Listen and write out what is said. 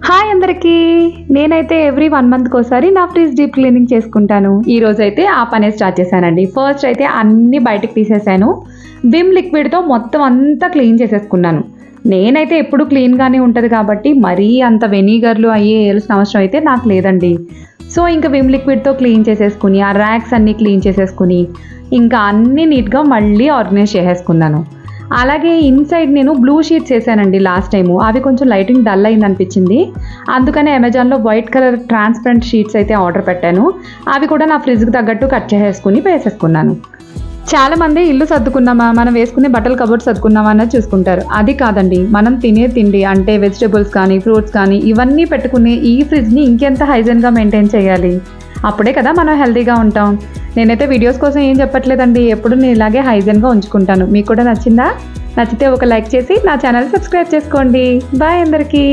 Hi అందరికీ. నేనైతే every 1 మంత్కి ఒకసారి నా ఫ్రిడ్జ్ డీప్ క్లీనింగ్ చేసుకుంటాను. ఈ రోజు అయితే ఆ పనే స్టార్ట్ చేశానండి. ఫస్ట్ అయితే అన్నీ బయటకు తీసేసాను. విమ్ లిక్విడ్తో మొత్తం అంతా క్లీన్ చేసేసుకున్నాను. నేనైతే ఎప్పుడు క్లీన్గానే ఉంటుంది కాబట్టి మరీ అంత వెనిగర్లు వేయాల్సిన అవసరం అయితే నాకు లేదండి. సో ఇంకా విమ్ లిక్విడ్తో క్లీన్ చేసేసుకుని ఆ ర్యాక్స్ అన్నీ క్లీన్ చేసేసుకుని ఇంకా అన్నీ నీట్గా మళ్ళీ ఆర్గనైజ్ చేసేసుకున్నాను. అలాగే ఇన్సైడ్ నేను బ్లూ షీట్స్ వేసానండి లాస్ట్ టైము. అవి కొంచెం లైటింగ్ డల్ అయింది అనిపించింది. అందుకనే అమెజాన్లో వైట్ కలర్ ట్రాన్స్పరెంట్ షీట్స్ అయితే ఆర్డర్ పెట్టాను. అవి కూడా నా ఫ్రిడ్జ్కి తగ్గట్టు కట్ చేసేసుకుని వేసేసుకున్నాను. చాలామంది ఇల్లు సర్దుకున్నామా, మనం వేసుకునే బట్టలు కబోర్డ్ సర్దుకున్నామా అన్నది చూసుకుంటారు. అది కాదండి, మనం తినే తిండి అంటే వెజిటేబుల్స్ కానీ ఫ్రూట్స్ కానీ ఇవన్నీ పెట్టుకునే ఈ ఫ్రిడ్జ్ని ఇంకెంత హైజీన్గా మెయింటైన్ చేయాలి. అప్పుడే కదా మనం హెల్తీగా ఉంటాం. నేనైతే వీడియోస్ కోసం ఏం చెప్పట్లేదండి, ఎప్పుడు నేను ఇలాగే హైజీన్గా ఉంచుకుంటాను. మీకు కూడా నచ్చిందా? నచ్చితే ఒక లైక్ చేసి నా ఛానల్ సబ్స్క్రైబ్ చేసుకోండి. బాయ్ అందరికీ.